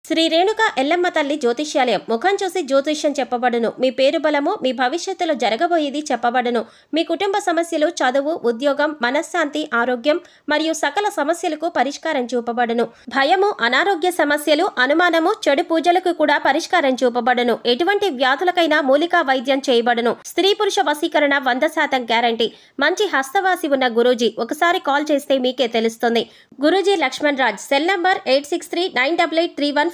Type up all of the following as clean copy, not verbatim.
శ్రీ రేణుక ఎల్లమ్మ తల్లి జ్యోతిష్యాలయం ముఖం చూసి జ్యోతిష్యం చెప్పబడును. మీ పేరు బలము, మీ భవిష్యత్తులో జరగబోయేది చెప్పబడును. మీ కుటుంబ సమస్యలు, చదువు, ఉద్యోగం, మనశ్శాంతి, ఆరోగ్యం మరియు సకల సమస్యలకు పరిష్కారం చూపబడును. భయము, అనారోగ్య సమస్యలు, అనుమానము, చెడు పూజలకు కూడా పరిష్కారం చూపబడును. ఎటువంటి వ్యాధులకైనా మూలికా వైద్యం చేయబడును. స్త్రీ పురుష వశీకరణ 100% గ్యారంటీ. మంచి హస్తవాసి ఉన్న గురూజీ. ఒకసారి కాల్ చేస్తే మీకే తెలుస్తుంది. గురూజీ లక్ష్మణ్ రాజ్. Cell number 8639883141.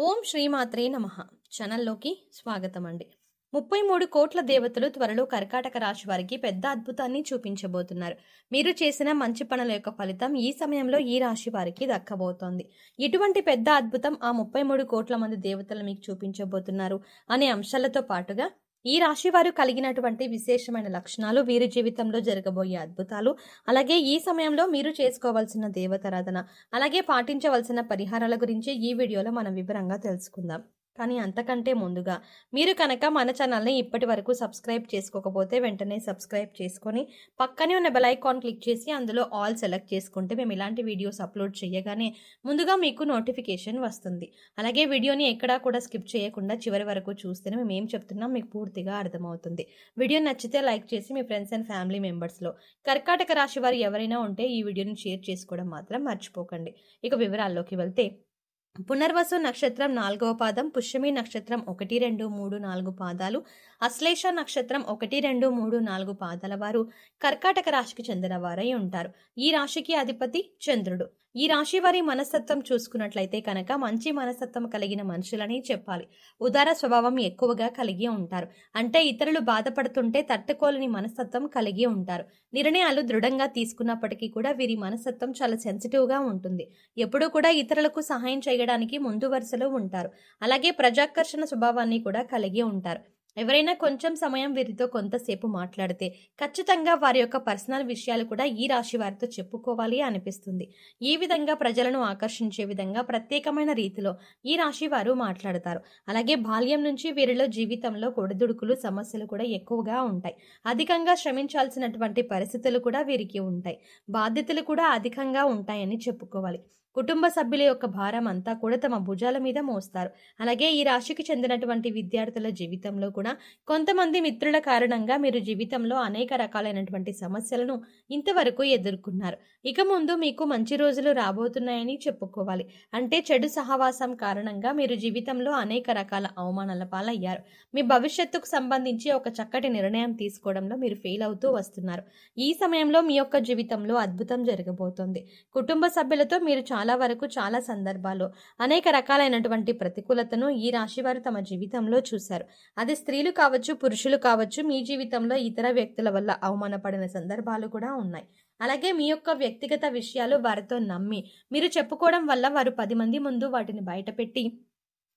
ఓం శ్రీమాత్రే నమః. ఛానల్లోకి స్వాగతం అండి. 33 కోట్ల దేవతలు త్వరలో కర్కాటక రాశి వారికి పెద్ద అద్భుతాన్ని చూపించబోతున్నారు. మీరు చేసిన మంచి పనుల యొక్క ఫలితం ఈ సమయంలో ఈ రాశి వారికి దక్కబోతోంది. ఇటువంటి పెద్ద అద్భుతం ఆ 33 కోట్ల మంది దేవతలు మీకు చూపించబోతున్నారు అనే అంశాలతో పాటుగా ఈ రాశి వారు కలిగినటువంటి విశేషమైన లక్షణాలు, వీరి జీవితంలో జరగబోయే అద్భుతాలు, అలాగే ఈ సమయంలో మీరు చేసుకోవాల్సిన దేవతారాధన, అలాగే పాటించవలసిన పరిహారాల గురించి ఈ వీడియోలో మనం వివరంగా తెలుసుకుందాం. కానీ అంతకంటే ముందుగా మీరు కనుక మన ఛానల్ని ఇప్పటి వరకు సబ్స్క్రైబ్ చేసుకోకపోతే వెంటనే సబ్స్క్రైబ్ చేసుకొని పక్కనే ఉన్న బెల్ ఐకాన్ క్లిక్ చేసి అందులో ఆల్ సెలెక్ట్ చేసుకుంటే మేము ఇలాంటి వీడియోస్ అప్లోడ్ చేయగానే ముందుగా మీకు నోటిఫికేషన్ వస్తుంది. అలాగే వీడియోని ఎక్కడా కూడా స్కిప్ చేయకుండా చివరి వరకు చూస్తేనే మేము ఏం చెప్తున్నాం మీకు పూర్తిగా అర్థమవుతుంది. వీడియో నచ్చితే లైక్ చేసి మీ ఫ్రెండ్స్ అండ్ ఫ్యామిలీ మెంబర్స్లో కర్కాటక రాశి వారు ఎవరైనా ఉంటే ఈ వీడియోని షేర్ చేసుకోవడం మాత్రం మర్చిపోకండి. ఇక వివరాల్లోకి వెళ్తే, పునర్వసు నక్షత్రం 4వ పాదం, పుష్యమి నక్షత్రం 1, 2, 3, 4 పాదాలు, అశ్లేష నక్షత్రం 1, 2, 3, 4 పాదాల వారు కర్కాటక రాశికి చెందిన వారై ఉంటారు. ఈ రాశికి అధిపతి చంద్రుడు. ఈ రాశి వారి మనస్తత్వం చూసుకున్నట్లయితే కనుక మంచి మనస్తత్వం కలిగిన మనుషులని చెప్పాలి. ఉదార స్వభావం ఎక్కువగా కలిగి ఉంటారు. అంటే ఇతరులు బాధపడుతుంటే తట్టుకోలేని మనస్తత్వం కలిగి ఉంటారు. నిర్ణయాలు దృఢంగా తీసుకున్నప్పటికీ కూడా వీరి మనస్తత్వం చాలా సెన్సిటివ్గా ఉంటుంది. ఎప్పుడూ కూడా ఇతరులకు సహాయం చేయడానికి ముందు వరుసలో ఉంటారు. అలాగే ప్రజాకర్షణ స్వభావాన్ని కూడా కలిగి ఉంటారు. ఎవరైనా కొంచెం సమయం వీరితో కొంతసేపు మాట్లాడితే ఖచ్చితంగా వారి యొక్క పర్సనల్ విషయాలు కూడా ఈ రాశి వారితో చెప్పుకోవాలి అనిపిస్తుంది. ఈ విధంగా ప్రజలను ఆకర్షించే విధంగా ప్రత్యేకమైన రీతిలో ఈ రాశి వారు మాట్లాడతారు. అలాగే బాల్యం నుంచి వీరిలో జీవితంలో ఒడిదుడుకులు, సమస్యలు కూడా ఎక్కువగా ఉంటాయి. అధికంగా శ్రమించాల్సినటువంటి పరిస్థితులు కూడా వీరికి ఉంటాయి. బాధ్యతలు కూడా అధికంగా ఉంటాయని చెప్పుకోవాలి. కుటుంబ సభ్యుల యొక్క భారం అంతా కూడా తమ భుజాల మీద మోస్తారు. అలాగే ఈ రాశికి చెందినటువంటి విద్యార్థుల జీవితంలో కూడా కొంతమంది మిత్రుల కారణంగా మీరు జీవితంలో అనేక రకాలైనటువంటి సమస్యలను ఇంతవరకు ఎదుర్కొన్నారు. ఇక ముందు మీకు మంచి రోజులు రాబోతున్నాయని చెప్పుకోవాలి. అంటే చెడు సహవాసం కారణంగా మీరు జీవితంలో అనేక రకాల అవమానాల పాలయ్యారు. మీ భవిష్యత్తుకు సంబంధించి ఒక చక్కటి నిర్ణయం తీసుకోవడంలో మీరు ఫెయిల్ అవుతూ వస్తున్నారు. ఈ సమయంలో మీ యొక్క జీవితంలో అద్భుతం జరగబోతోంది. కుటుంబ సభ్యులతో మీరు చాలా వరకు చాలా సందర్భాల్లో అనేక రకాలైనటువంటి ప్రతికూలతను ఈ రాశి వారు తమ జీవితంలో చూశారు. అది స్త్రీలు కావచ్చు, పురుషులు కావచ్చు, మీ జీవితంలో ఇతర వ్యక్తుల వల్ల అవమానపడిన సందర్భాలు కూడా ఉన్నాయి. అలాగే మీ యొక్క వ్యక్తిగత విషయాలు వారితో నమ్మి మీరు చెప్పుకోవడం వల్ల వారు 10 మంది ముందు వాటిని బయటపెట్టి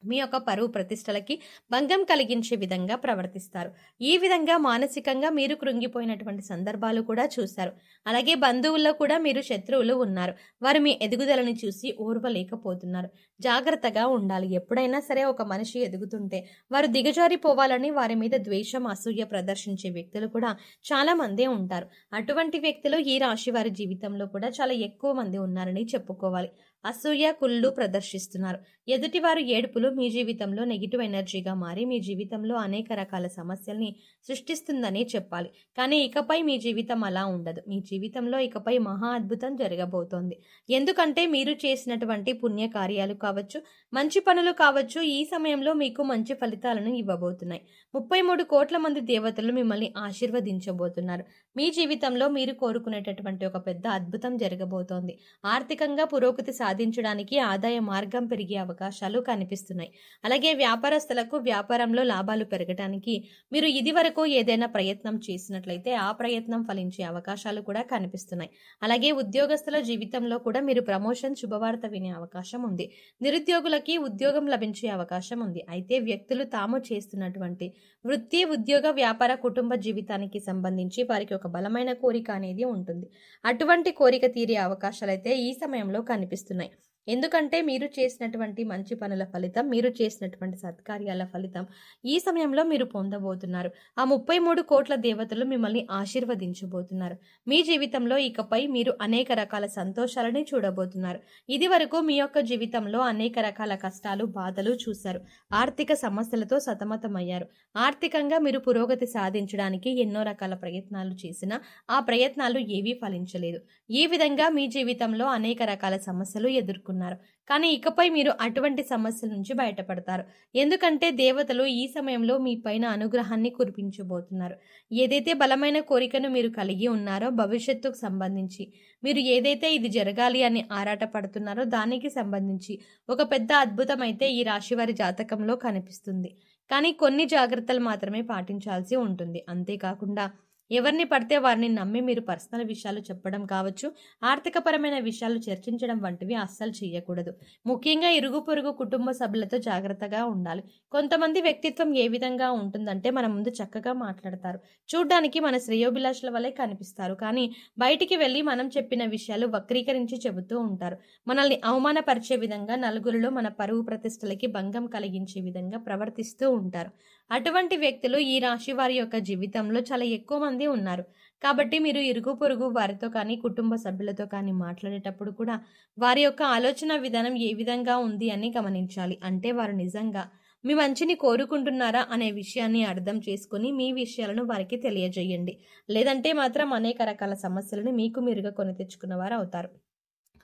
మీ యొక్క పరువు ప్రతిష్టలకి భంగం కలిగించే విధంగా ప్రవర్తిస్తారు. ఈ విధంగా మానసికంగా మీరు కృంగిపోయినటువంటి సందర్భాలు కూడా చూశారు. అలాగే బంధువుల్లో కూడా మీరు శత్రువులు ఉన్నారు. వారు మీ ఎదుగుదలని చూసి ఓర్వలేకపోతున్నారు. జాగ్రత్తగా ఉండాలి. ఎప్పుడైనా సరే ఒక మనిషి ఎదుగుతుంటే వారు దిగజారిపోవాలని వారి మీద ద్వేషం, అసూయ ప్రదర్శించే వ్యక్తులు కూడా చాలా మందే ఉంటారు. అటువంటి వ్యక్తులు ఈ రాశి వారి జీవితంలో కూడా చాలా ఎక్కువ మంది ఉన్నారని చెప్పుకోవాలి. అసూయ, కుళ్ళు ప్రదర్శిస్తున్నారు. ఎదుటివారు ఏడుపులు మీ జీవితంలో నెగిటివ్ ఎనర్జీగా మారి మీ జీవితంలో అనేక రకాల సమస్యల్ని సృష్టిస్తుందని చెప్పాలి. కానీ ఇకపై మీ జీవితం అలా ఉండదు. మీ జీవితంలో ఇకపై మహా అద్భుతం జరగబోతోంది. ఎందుకంటే మీరు చేసినటువంటి పుణ్య కార్యాలు కావచ్చు, మంచి పనులు కావచ్చు, ఈ సమయంలో మీకు మంచి ఫలితాలను ఇవ్వబోతున్నాయి. 33 కోట్ల మంది దేవతలు మిమ్మల్ని ఆశీర్వదించబోతున్నారు. మీ జీవితంలో మీరు కోరుకునేటటువంటి ఒక పెద్ద అద్భుతం జరగబోతోంది. ఆర్థికంగా పురోగతి సాధించడానికి ఆదాయ మార్గం పెరిగే అవకాశాలు కనిపిస్తున్నాయి. అలాగే వ్యాపారస్తులకు వ్యాపారంలో లాభాలు పెరగడానికి మీరు ఇదివరకు ఏదైనా ప్రయత్నం చేసినట్లయితే ఆ ప్రయత్నం ఫలించే అవకాశాలు కూడా కనిపిస్తున్నాయి. అలాగే ఉద్యోగస్తుల జీవితంలో కూడా మీరు ప్రమోషన్, శుభవార్త వినే అవకాశం ఉంది. నిరుద్యోగులకి ఉద్యోగం లభించే అవకాశం ఉంది. అయితే వ్యక్తులు తాము చేస్తున్నటువంటి వృత్తి, ఉద్యోగ, వ్యాపార, కుటుంబ జీవితానికి సంబంధించి వారికి ఒక బలమైన కోరిక అనేది ఉంటుంది. అటువంటి కోరిక తీరే అవకాశాలైతే ఈ సమయంలో కనిపిస్తున్నాయి. ఎందుకంటే మీరు చేసినటువంటి మంచి పనుల ఫలితం, మీరు చేసినటువంటి సత్కార్యాల ఫలితం ఈ సమయంలో మీరు పొందబోతున్నారు. ఆ 33 కోట్ల దేవతలు మిమ్మల్ని ఆశీర్వదించబోతున్నారు. మీ జీవితంలో ఇకపై మీరు అనేక రకాల సంతోషాలని చూడబోతున్నారు. ఇది వరకు మీ యొక్క జీవితంలో అనేక రకాల కష్టాలు, బాధలు చూశారు. ఆర్థిక సమస్యలతో సతమతమయ్యారు. ఆర్థికంగా మీరు పురోగతి సాధించడానికి ఎన్నో రకాల ప్రయత్నాలు చేసినా ఆ ప్రయత్నాలు ఏవీ ఫలించలేదు. ఈ విధంగా మీ జీవితంలో అనేక రకాల సమస్యలు ఎదుర్కొన్నారు. కానీ ఇకపై మీరు అటువంటి సమస్యల నుంచి బయటపడతారు. ఎందుకంటే దేవతలు ఈ సమయంలో మీ పైన అనుగ్రహాన్ని కురిపించబోతున్నారు. ఏదైతే బలమైన కోరికను మీరు కలిగి ఉన్నారో భవిష్యత్తుకు సంబంధించి, మీరు ఏదైతే ఇది జరగాలి అని ఆరాటపడుతున్నారో దానికి సంబంధించి ఒక పెద్ద అద్భుతం అయితే ఈ రాశి వారి జాతకంలో కనిపిస్తుంది. కానీ కొన్ని జాగ్రత్తలు మాత్రమే పాటించాల్సి ఉంటుంది. అంతేకాకుండా ఎవరిని పడితే వారిని నమ్మి మీరు పర్సనల్ విషయాలు చెప్పడం కావచ్చు, ఆర్థికపరమైన విషయాలు చర్చించడం వంటివి అస్సలు చేయకూడదు. ముఖ్యంగా ఇరుగు పొరుగు కుటుంబ సభ్యులతో జాగ్రత్తగా ఉండాలి. కొంతమంది వ్యక్తిత్వం ఏ విధంగా ఉంటుందంటే మన ముందు చక్కగా మాట్లాడతారు, చూడ్డానికి మన శ్రేయోభిలాషుల వల్లే కనిపిస్తారు. కానీ బయటికి వెళ్ళి మనం చెప్పిన విషయాలు వక్రీకరించి చెబుతూ ఉంటారు. మనల్ని అవమానపరిచే విధంగా, నలుగురిలో మన పరువు ప్రతిష్టలకి భంగం కలిగించే విధంగా ప్రవర్తిస్తూ ఉంటారు. అటువంటి వ్యక్తులు ఈ రాశి వారి యొక్క జీవితంలో చాలా ఎక్కువ మంది ఉన్నారు. కాబట్టి మీరు ఇరుగు పొరుగు వారితో కానీ, కుటుంబ సభ్యులతో కానీ మాట్లాడేటప్పుడు కూడా వారి యొక్క ఆలోచన విధానం ఏ విధంగా ఉంది అని గమనించాలి. అంటే వారు నిజంగా మీ మంచిని కోరుకుంటున్నారా అనే విషయాన్ని అర్థం చేసుకుని మీ విషయాలను వారికి తెలియజేయండి. లేదంటే మాత్రం అనేక రకాల సమస్యలను మీకు మీరుగా కొని తెచ్చుకున్న వారు అవుతారు.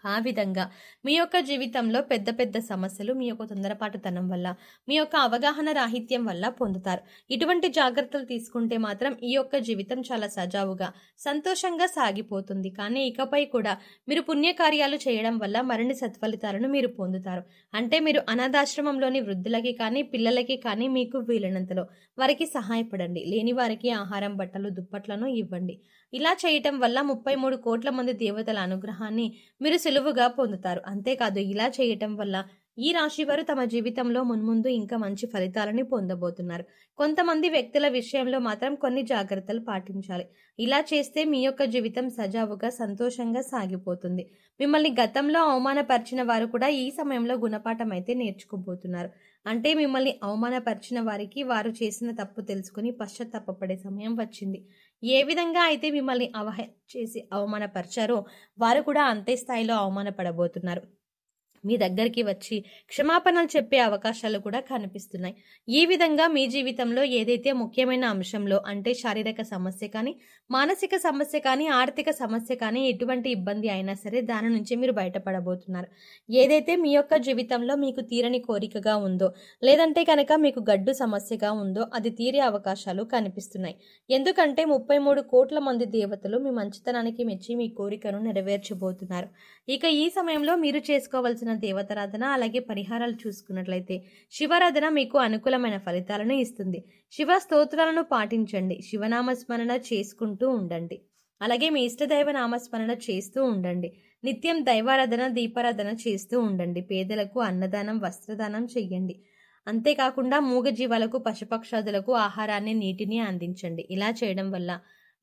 ఆ విధంగా మీ యొక్క జీవితంలో పెద్ద పెద్ద సమస్యలు మీ యొక్క తొందరపాటుతనం వల్ల, మీ యొక్క అవగాహన రాహిత్యం వల్ల పొందుతారు. ఇటువంటి జాగ్రత్తలు తీసుకుంటే మాత్రం ఈ యొక్క జీవితం చాలా సజావుగా, సంతోషంగా సాగిపోతుంది. కానీ ఇకపై కూడా మీరు పుణ్యకార్యాలు చేయడం వల్ల మరిన్ని సత్ఫలితాలను మీరు పొందుతారు. అంటే మీరు అనాథాశ్రమంలోని వృద్ధులకి కానీ, పిల్లలకి కానీ మీకు వీలైనంతలో వారికి సహాయపడండి. లేని వారికి ఆహారం, బట్టలు, దుప్పట్లను ఇవ్వండి. ఇలా చేయటం వల్ల 33 కోట్ల మంది దేవతల అనుగ్రహాన్ని మీరు సులువుగా పొందుతారు. అంతేకాదు ఇలా చేయటం వల్ల ఈ రాశి వారు తమ జీవితంలో మున్ముందు ఇంకా మంచి ఫలితాలని పొందబోతున్నారు. కొంతమంది వ్యక్తుల విషయంలో మాత్రం కొన్ని జాగ్రత్తలు పాటించాలి. ఇలా చేస్తే మీ యొక్క జీవితం సజావుగా, సంతోషంగా సాగిపోతుంది. మిమ్మల్ని గతంలో అవమానపరిచిన వారు కూడా ఈ సమయంలో గుణపాఠం అయితే నేర్చుకోబోతున్నారు. అంటే మిమ్మల్ని అవమానపరిచిన వారికి వారు చేసిన తప్పు తెలుసుకుని పశ్చాత్తాపపడే సమయం వచ్చింది. ఏ విధంగా అయితే మిమ్మల్ని చేసి అవమానపరిచారో వారు కూడా అంతే స్థాయిలో అవమానపడబోతున్నారు. మీ దగ్గరికి వచ్చి క్షమాపణలు చెప్పే అవకాశాలు కూడా కనిపిస్తున్నాయి. ఈ విధంగా మీ జీవితంలో ఏదైతే ముఖ్యమైన అంశంలో, అంటే శారీరక సమస్య కానీ, మానసిక సమస్య కానీ, ఆర్థిక సమస్య కానీ, ఎటువంటి ఇబ్బంది అయినా సరే దాని నుంచి మీరు బయటపడబోతున్నారు. ఏదైతే మీ యొక్క జీవితంలో మీకు తీరని కోరికగా ఉందో, లేదంటే కనుక మీకు గడ్డు సమస్యగా ఉందో అది తీరే అవకాశాలు కనిపిస్తున్నాయి. ఎందుకంటే 33 కోట్ల మంది దేవతలు మీ మంచితనానికి మెచ్చి మీ కోరికను నెరవేర్చబోతున్నారు. ఇక ఈ సమయంలో మీరు చేసుకోవాల్సిన దేవతారాధన అలాగే పరిహారాలు చూసుకున్నట్లయితే శివారాధన మీకు అనుకూలమైన ఫలితాలను ఇస్తుంది. శివ స్తోత్రాలను పాటించండి. శివనామస్మరణ చేసుకుంటూ ఉండండి. అలాగే మీ ఇష్టదైవ నామస్మరణ చేస్తూ ఉండండి. నిత్యం దైవారాధన, దీపారాధన చేస్తూ ఉండండి. పేదలకు అన్నదానం, వస్త్రదానం చెయ్యండి. అంతేకాకుండా మూగజీవాలకు, పశుపక్షాదులకు ఆహారాన్ని, నీటిని అందించండి. ఇలా చేయడం వల్ల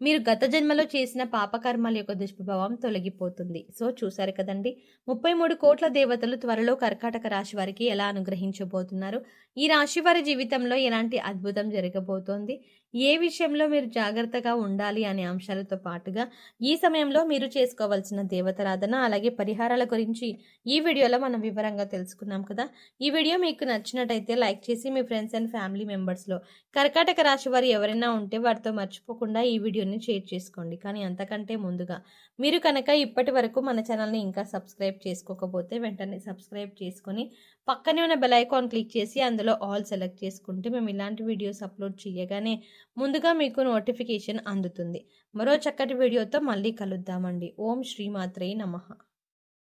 మీరు గత జన్మలో చేసిన పాపకర్మాల యొక్క దుష్ప్రభావం తొలగిపోతుంది. సో చూశారు కదండి, 33 కోట్ల దేవతలు త్వరలో కర్కాటక రాశి వారికి ఎలా అనుగ్రహించబోతున్నారు, ఈ రాశి వారి జీవితంలో ఎలాంటి అద్భుతం జరగబోతోంది, ఏ విషయంలో మీరు జాగ్రత్తగా ఉండాలి అనే అంశాలతో పాటుగా ఈ సమయంలో మీరు చేసుకోవాల్సిన దేవతారాధన అలాగే పరిహారాల గురించి ఈ వీడియోలో మనం వివరంగా తెలుసుకున్నాం కదా. ఈ వీడియో మీకు నచ్చినట్టయితే లైక్ చేసి మీ ఫ్రెండ్స్ అండ్ ఫ్యామిలీ మెంబర్స్లో కర్కాటక రాశి వారు ఎవరైనా ఉంటే వారితో మర్చిపోకుండా ఈ వీడియోని షేర్ చేసుకోండి. కానీ అంతకంటే ముందుగా మీరు కనుక ఇప్పటి వరకు మన ఛానల్ని ఇంకా సబ్స్క్రైబ్ చేసుకోకపోతే వెంటనే సబ్స్క్రైబ్ చేసుకొని పక్కనే ఉన్న బెల్ ఐకాన్ క్లిక్ చేసి అందులో ఆల్ సెలెక్ట్ చేసుకుంటే మేము ఇలాంటి వీడియోస్ అప్లోడ్ చేయగానే ముందుగా మీకు నోటిఫికేషన్ అందుతుంది. మరో చక్కటి వీడియోతో మళ్ళీ కలుద్దామండి. ఓం శ్రీమాత్రే నమః.